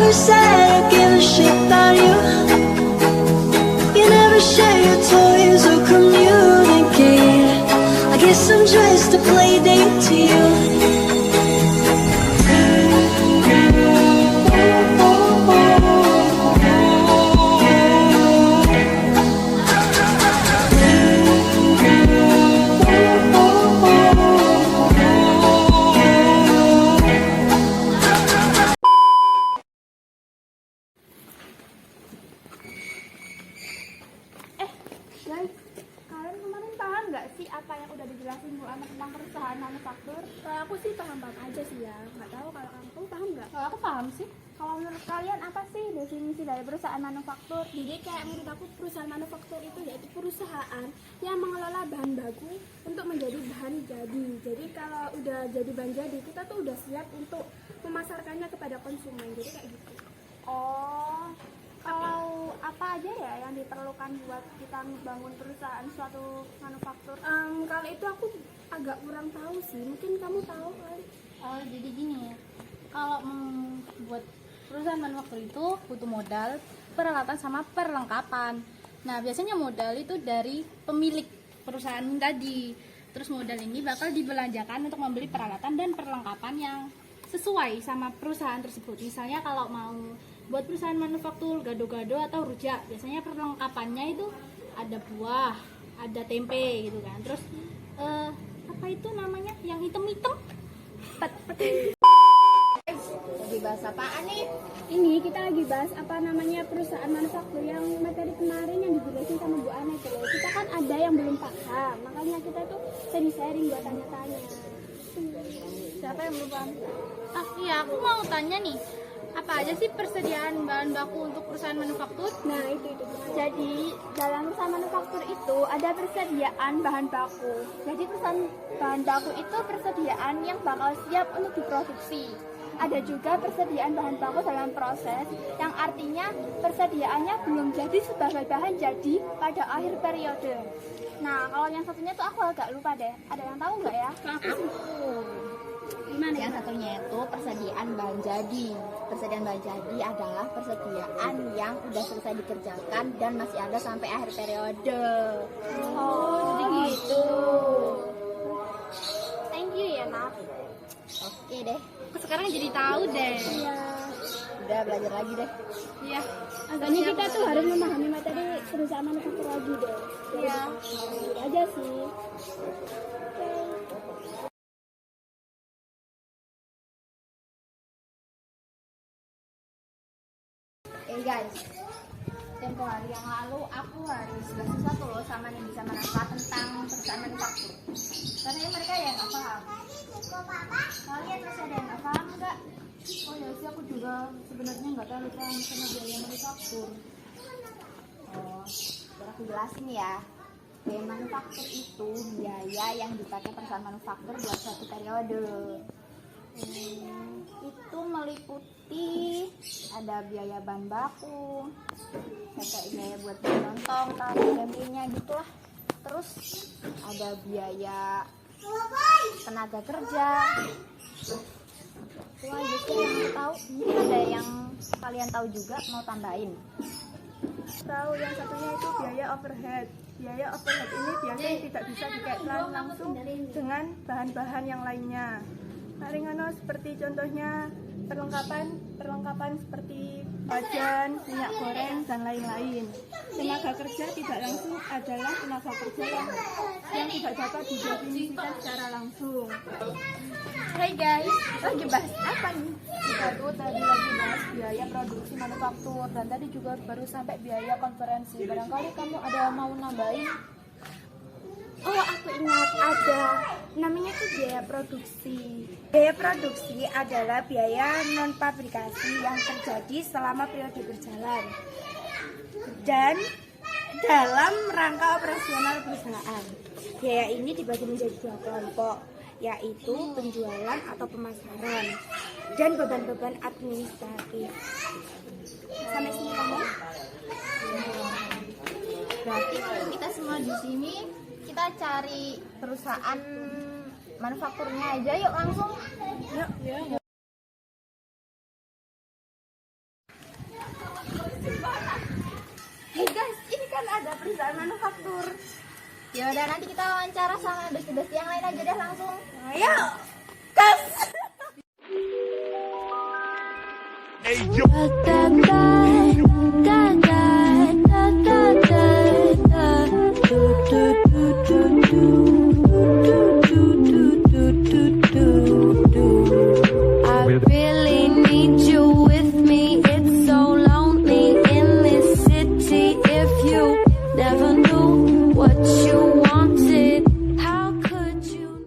never said I give a shit about you. You never share your toys or communicate. I guess I'm just a play date to you. Guys, kalian kemarin paham nggak sih apa yang udah dijelasin Bu Ana tentang perusahaan manufaktur? Kalau aku sih paham-paham aja sih ya. Nggak tahu kalau kamu paham nggak? Kalau aku paham sih. Kalau menurut kalian apa sih definisi dari perusahaan manufaktur? Jadi kayak menurut aku perusahaan manufaktur itu yaitu perusahaan yang mengelola bahan baku untuk menjadi bahan jadi. Jadi kalau udah jadi bahan jadi, kita tuh udah siap untuk memasarkannya kepada konsumen. Jadi kayak gitu. Oh, kalau apa aja ya yang diperlukan buat kita membangun perusahaan suatu manufaktur? Kalau itu aku agak kurang tahu sih. Mungkin kamu tahu kali. Oh, jadi gini ya. Kalau membuat perusahaan manufaktur itu butuh modal, peralatan sama perlengkapan. Nah, biasanya modal itu dari pemilik perusahaan tadi. Terus modal ini bakal dibelanjakan untuk membeli peralatan dan perlengkapan yang sesuai sama perusahaan tersebut. Misalnya kalau mau buat perusahaan manufaktur gado-gado atau rujak, biasanya perlengkapannya itu ada buah, ada tempe gitu kan. Terus apa itu namanya yang hitam-hitam? Lagi bahas apaan nih? Ini kita lagi bahas apa namanya perusahaan manufaktur yang materi kemarin yang dijelasin sama Bu Ana itu loh. Kita kan ada yang belum paham, makanya kita tuh sharing-sharing buat tanya-tanya. Siapa yang belum paham? Ah, iya, aku mau tanya nih. Apa aja sih persediaan bahan baku untuk perusahaan manufaktur? Nah itu. Jadi dalam perusahaan manufaktur itu ada persediaan bahan baku. Jadi perusahaan bahan baku itu persediaan yang bakal siap untuk diproduksi. Ada juga persediaan bahan baku dalam proses, yang artinya persediaannya belum jadi sebagai bahan jadi pada akhir periode. Nah, kalau yang satunya tuh aku agak lupa deh. Ada yang tahu nggak ya? Gimana? Yang satunya itu persediaan bahan jadi. Persediaan bahan jadi adalah persediaan yang udah selesai dikerjakan dan masih ada sampai akhir periode. Oh, jadi gitu. Thank you ya, Naf. Oke deh, Aku sekarang jadi tahu deh. Iya. udah belajar lagi deh. Iya. Agaknya kita tuh harus memahami materi perusahaan manufaktur lagi deh. Iya. Gitu aja sih. Guys, tempo hari yang lalu aku harus belajar sesuatu loh sama nih bisa manfaat tentang perusahaan manufaktur. Karena mereka ya nggak paham. Kalian masih ada yang nggak paham nggak? Oh ya sih, aku juga sebenarnya nggak terlalu paham sama biaya manufaktur. Oh, biar aku jelasin ya. Biaya manufaktur itu biaya yang dipakai perusahaan manufaktur buat suatu periode. Itu meliputi ada biaya bahan baku, kayak biaya buat lontong, tahu, tempenya gitu lah. Terus ada biaya tenaga kerja. Itu aja sih yang tahu. Mungkin ada yang kalian tahu juga mau tambahin. Tahu yang satunya itu biaya overhead. Biaya overhead ini biasanya tidak bisa dikaitkan langsung dengan bahan-bahan yang lainnya. Ringan seperti contohnya perlengkapan seperti wajan, minyak goreng dan lain-lain. Tenaga kerja tidak langsung adalah tenaga kerja yang tidak dapat didefinisikan secara langsung. Hai guys, lagi bahas apa nih? Kita tuh tadi lagi bahas biaya produksi manufaktur dan tadi juga baru sampai biaya konferensi. Barangkali kamu ada mau nambahin? Oh, aku ingat ada. Namanya tuh biaya produksi. Biaya produksi adalah biaya non pabrikasi yang terjadi selama periode berjalan dan dalam rangka operasional perusahaan. Biaya ini dibagi menjadi dua kelompok, yaitu penjualan atau pemasaran dan beban-beban administratif. Sampai sini kamu? Berarti kita semua di sini kita cari perusahaan manufakturnya aja yuk langsung. Yuk. manufaktur. Ya udah, nanti kita wawancara sama besti-besti yang lain aja deh langsung. Ayo, gas. I really need you with me. It's so lonely in this city. If you never knew what you wanted, how could you?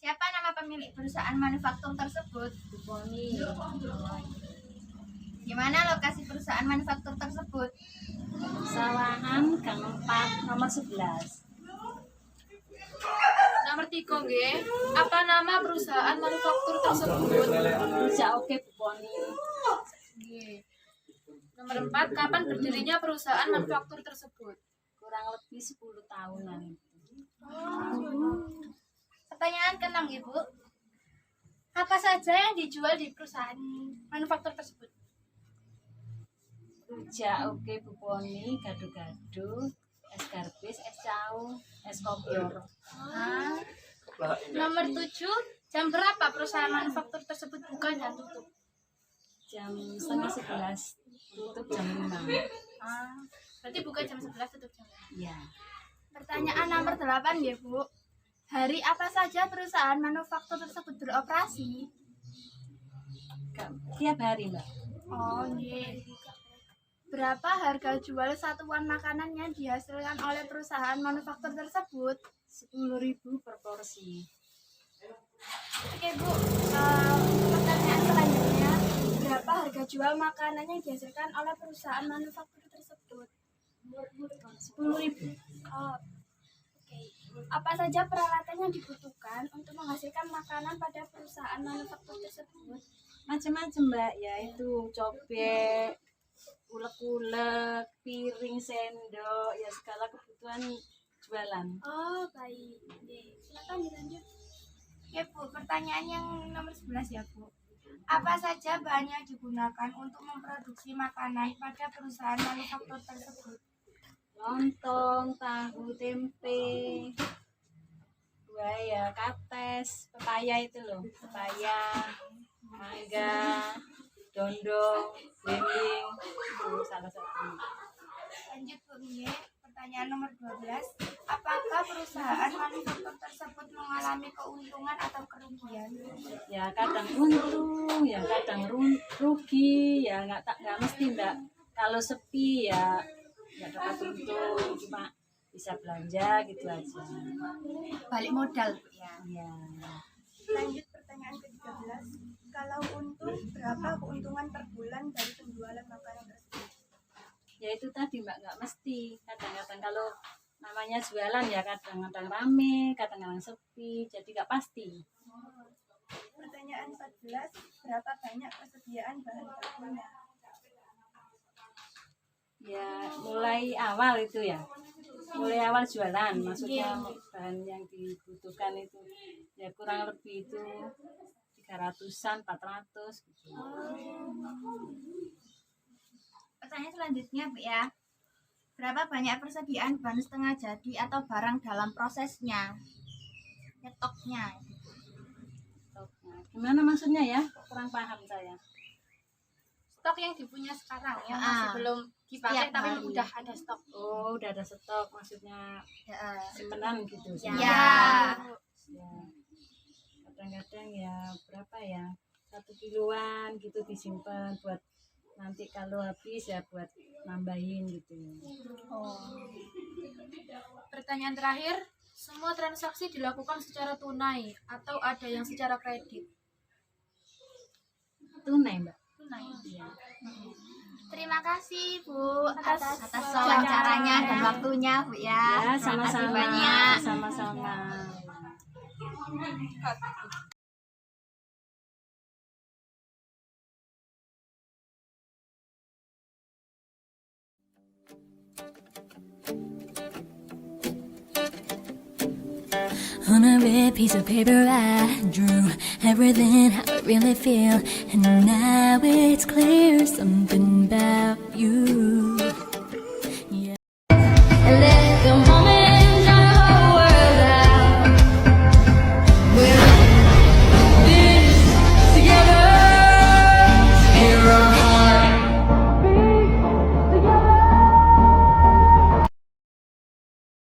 Siapa nama pemilik perusahaan manufaktur tersebut? Boni. Di mana lokasi perusahaan manufaktur tersebut? Sawangan Gang 4 nomor 11. Nomor 3 nggih. Apa nama perusahaan manufaktur tersebut? Bisa oke Bu Poni. Nggih. Nomor 4, kapan berdirinya perusahaan manufaktur tersebut? Kurang lebih 10 tahunan. Pertanyaan ke-6 Ibu. Apa saja yang dijual di perusahaan manufaktur tersebut? Rujak oke Bu Poni, gado-gado, es garbis, es cau, es kopior. Nomor 7, jam berapa perusahaan manufaktur tersebut buka dan tutup? Jam setengah 11, tutup jam 5. Berarti buka jam 11, tutup jam 5. Iya. Pertanyaan nomor 8 ya Bu. Hari apa saja perusahaan manufaktur tersebut beroperasi? Tiap hari Mbak. Oh iya. Berapa harga jual satuan makanan yang dihasilkan oleh perusahaan manufaktur tersebut? 10.000 per porsi. Oke Bu, untuk pertanyaan selanjutnya, berapa harga jual makanan yang dihasilkan oleh perusahaan manufaktur tersebut? 10.000. Oh, oke. Apa saja peralatan yang dibutuhkan untuk menghasilkan makanan pada perusahaan manufaktur tersebut? Macam-macam Mbak, yaitu cobek, ulek-ulek, piring, sendok, ya segala kebutuhan jualan. Oh, baik. Oke, silakan dilanjut. Ya Bu, pertanyaan yang nomor 11 ya Bu. Apa saja bahan yang digunakan untuk memproduksi makanan pada perusahaan manufaktur tersebut? Lontong, tahu, tempe, buaya, kates, pepaya itu loh, pepaya, mangga, dondong, belimbing, itu salah satu. Lanjut Bu Mie, pertanyaan nomor 12. Apakah perusahaan manufaktur tersebut mengalami keuntungan atau kerugian? Ya kadang untung, ya kadang rugi, ya nggak mesti Mbak. Kalau sepi ya nggak dapat untung, cuma bisa belanja gitu aja. Balik modal Bu ya. Ya. Lanjut pertanyaan ke-13. Kalau untung, berapa keuntungan per bulan dari penjualan makanan tersebut? Ya itu tadi Mbak, nggak mesti. Kadang-kadang kalau namanya jualan ya kadang-kadang rame, kadang-kadang sepi, jadi nggak pasti. Pertanyaan 14. Berapa banyak persediaan bahan bakunya? Ya mulai awal itu ya, mulai awal jualan, maksudnya bahan yang dibutuhkan itu ya kurang lebih itu 300-an, 400 gitu. Pertanyaan selanjutnya Bu ya. Berapa banyak persediaan bahan setengah jadi atau barang dalam prosesnya? Nyetoknya. Stoknya. Gimana maksudnya ya? Kurang paham saya. Stok yang dipunya sekarang ya, masih belum dipakai Setiap tapi hari. udah ada stok. Oh, udah ada stok, maksudnya simpenan gitu. Ya. Ya. Kadang-kadang ya berapa ya? 1 kiloan gitu disimpan buat nanti kalau habis ya buat nambahin gitu. Pertanyaan terakhir, semua transaksi dilakukan secara tunai atau ada yang secara kredit? Tunai Mbak. Tunai. Iya. Terima kasih Bu atas wawancaranya dan waktunya Bu ya. Ya, Terima kasih sama-sama. banyak. Sama-sama. On a red piece of paper I drew everything how I really feel, and now it's clear something about you